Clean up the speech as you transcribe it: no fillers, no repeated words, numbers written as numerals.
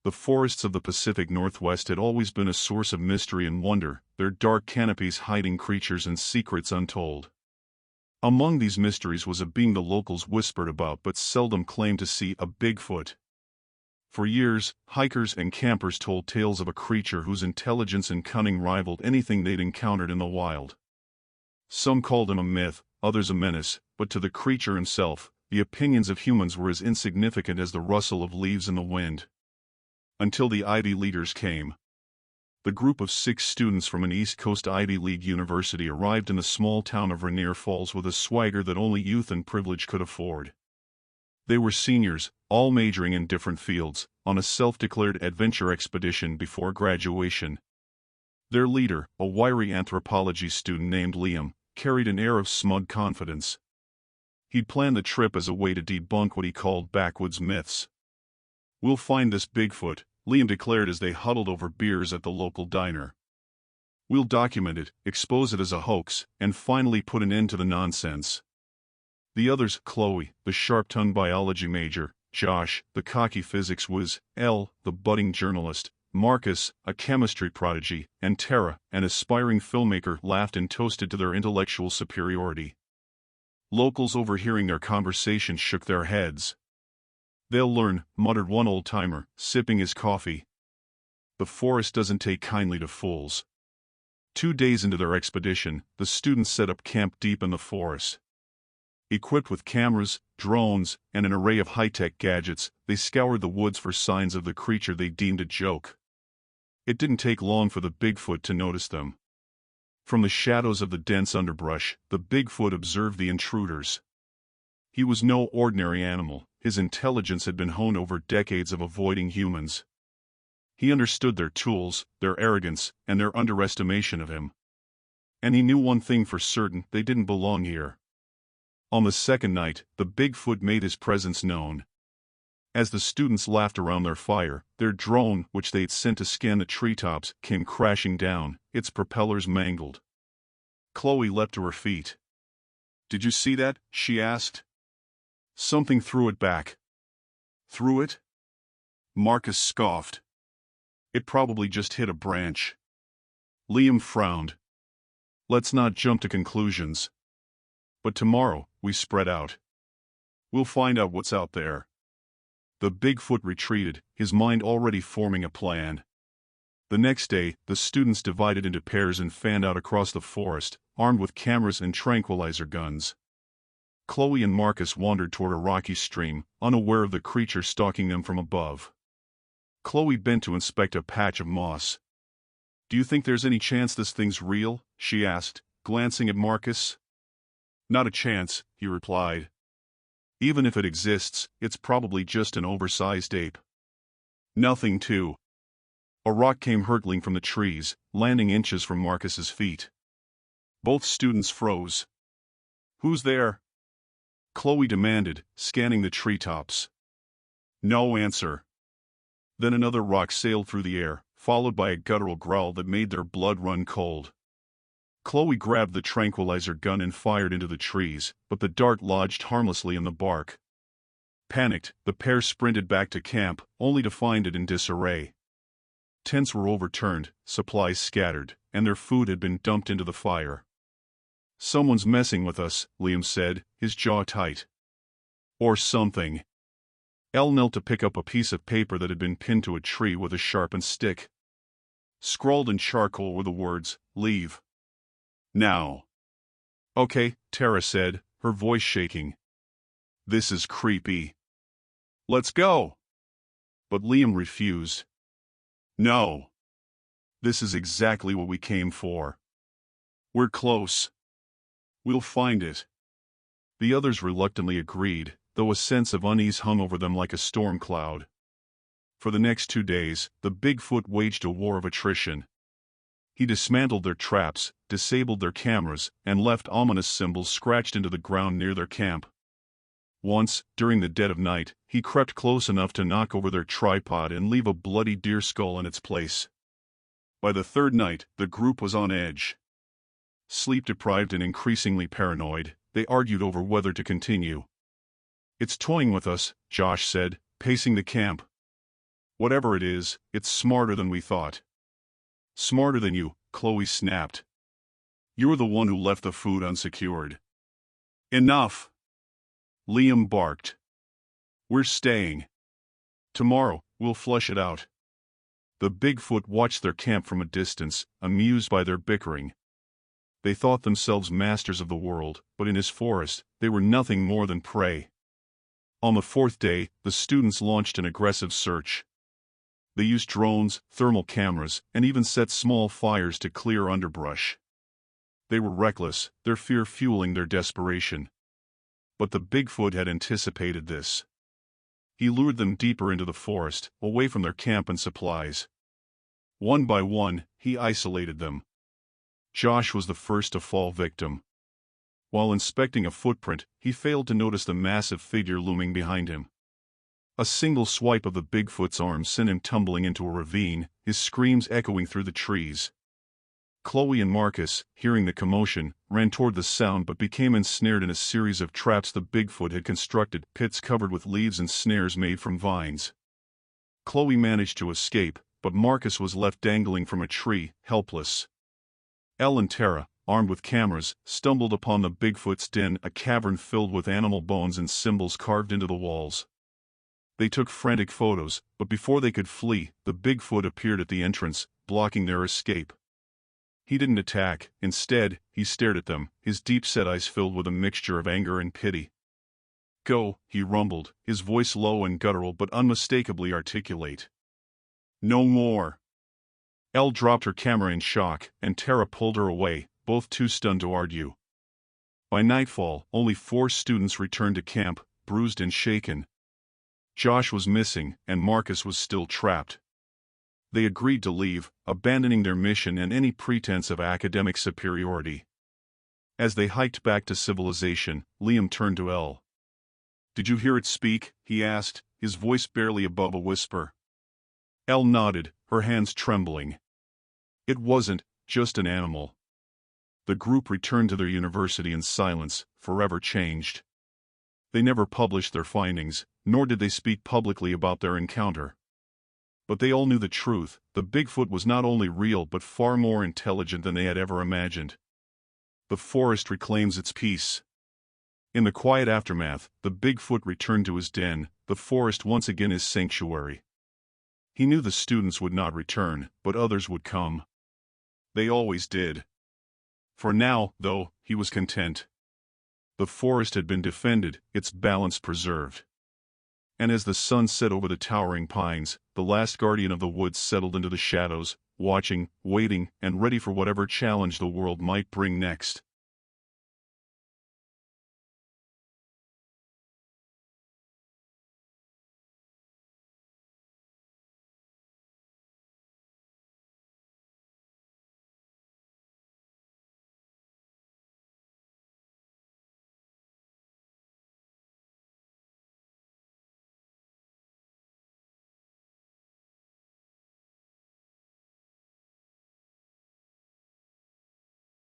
The forests of the Pacific Northwest had always been a source of mystery and wonder, their dark canopies hiding creatures and secrets untold. Among these mysteries was a being the locals whispered about but seldom claimed to see, a Bigfoot. For years, hikers and campers told tales of a creature whose intelligence and cunning rivaled anything they'd encountered in the wild. Some called him a myth, others a menace, but to the creature himself, the opinions of humans were as insignificant as the rustle of leaves in the wind. Until the Ivy Leaguers came. The group of 6 students from an East Coast Ivy League university arrived in the small town of Rainier Falls with a swagger that only youth and privilege could afford. They were seniors, all majoring in different fields, on a self-declared adventure expedition before graduation. Their leader, a wiry anthropology student named Liam, carried an air of smug confidence. He'd planned the trip as a way to debunk what he called backwoods myths. "We'll find this Bigfoot," Liam declared as they huddled over beers at the local diner. "We'll document it, expose it as a hoax, and finally put an end to the nonsense." The others, Chloe, the sharp-tongued biology major, Josh, the cocky physics whiz, Elle, the budding journalist, Marcus, a chemistry prodigy, and Tara, an aspiring filmmaker, laughed and toasted to their intellectual superiority. Locals overhearing their conversation shook their heads. "They'll learn," muttered one old-timer, sipping his coffee. "The forest doesn't take kindly to fools." 2 days into their expedition, the students set up camp deep in the forest. Equipped with cameras, drones, and an array of high-tech gadgets, they scoured the woods for signs of the creature they deemed a joke. It didn't take long for the Bigfoot to notice them. From the shadows of the dense underbrush, the Bigfoot observed the intruders. He was no ordinary animal. His intelligence had been honed over decades of avoiding humans. He understood their tools, their arrogance, and their underestimation of him. And he knew one thing for certain: they didn't belong here. On the second night, the Bigfoot made his presence known. As the students laughed around their fire, their drone, which they'd sent to scan the treetops, came crashing down, its propellers mangled. Chloe leapt to her feet. "Did you see that?" she asked. "Something threw it back." "Threw it?" Marcus scoffed. "It probably just hit a branch." Liam frowned. "Let's not jump to conclusions. But tomorrow, we spread out. We'll find out what's out there." The Bigfoot retreated, his mind already forming a plan. The next day, the students divided into pairs and fanned out across the forest, armed with cameras and tranquilizer guns. Chloe and Marcus wandered toward a rocky stream, unaware of the creature stalking them from above. Chloe bent to inspect a patch of moss. "Do you think there's any chance this thing's real?" she asked, glancing at Marcus. "Not a chance," he replied. "Even if it exists, it's probably just an oversized ape." "Nothing to." A rock came hurtling from the trees, landing inches from Marcus's feet. Both students froze. "Who's there?" Chloe demanded, scanning the treetops. No answer. Then another rock sailed through the air, followed by a guttural growl that made their blood run cold. Chloe grabbed the tranquilizer gun and fired into the trees, but the dart lodged harmlessly in the bark. Panicked, the pair sprinted back to camp, only to find it in disarray. Tents were overturned, supplies scattered, and their food had been dumped into the fire. "Someone's messing with us," Liam said, his jaw tight. "Or something." Elle knelt to pick up a piece of paper that had been pinned to a tree with a sharpened stick. Scrawled in charcoal were the words, "Leave now." "Okay," Tara said, her voice shaking. "This is creepy. Let's go." But Liam refused. "No. This is exactly what we came for. We're close. We'll find it." The others reluctantly agreed, though a sense of unease hung over them like a storm cloud. For the next 2 days, the Bigfoot waged a war of attrition. He dismantled their traps, disabled their cameras, and left ominous symbols scratched into the ground near their camp. Once, during the dead of night, he crept close enough to knock over their tripod and leave a bloody deer skull in its place. By the third night, the group was on edge. Sleep-deprived and increasingly paranoid, they argued over whether to continue. "It's toying with us," Josh said, pacing the camp. Whatever it is, it's smarter than we thought. Smarter than you, Chloe snapped. You're the one who left the food unsecured. Enough! Liam barked. We're staying. Tomorrow, we'll flush it out. The Bigfoot watched their camp from a distance, amused by their bickering. They thought themselves masters of the world, but in his forest, they were nothing more than prey. On the fourth day, the students launched an aggressive search. They used drones, thermal cameras, and even set small fires to clear underbrush. They were reckless, their fear fueling their desperation. But the Bigfoot had anticipated this. He lured them deeper into the forest, away from their camp and supplies. One by one, he isolated them. Josh was the first to fall victim. While inspecting a footprint, he failed to notice the massive figure looming behind him. A single swipe of the Bigfoot's arm sent him tumbling into a ravine, his screams echoing through the trees. Chloe and Marcus, hearing the commotion, ran toward the sound but became ensnared in a series of traps the Bigfoot had constructed, pits covered with leaves and snares made from vines. Chloe managed to escape, but Marcus was left dangling from a tree, helpless. Elle and Tara, armed with cameras, stumbled upon the Bigfoot's den, a cavern filled with animal bones and symbols carved into the walls. They took frantic photos, but before they could flee, the Bigfoot appeared at the entrance, blocking their escape. He didn't attack, instead, he stared at them, his deep-set eyes filled with a mixture of anger and pity. Go, he rumbled, his voice low and guttural but unmistakably articulate. No more. Elle dropped her camera in shock, and Tara pulled her away, both too stunned to argue. By nightfall, only 4 students returned to camp, bruised and shaken. Josh was missing, and Marcus was still trapped. They agreed to leave, abandoning their mission and any pretense of academic superiority. As they hiked back to civilization, Liam turned to Elle. Did you hear it speak? He asked, his voice barely above a whisper. Elle nodded, her hands trembling. It wasn't just an animal. The group returned to their university in silence, forever changed. They never published their findings, nor did they speak publicly about their encounter. But they all knew the truth, the Bigfoot was not only real but far more intelligent than they had ever imagined. The forest reclaims its peace. In the quiet aftermath, the Bigfoot returned to his den, the forest once again his sanctuary. He knew the students would not return, but others would come. They always did. For now, though, he was content. The forest had been defended, its balance preserved. And as the sun set over the towering pines, the last guardian of the woods settled into the shadows, watching, waiting, and ready for whatever challenge the world might bring next.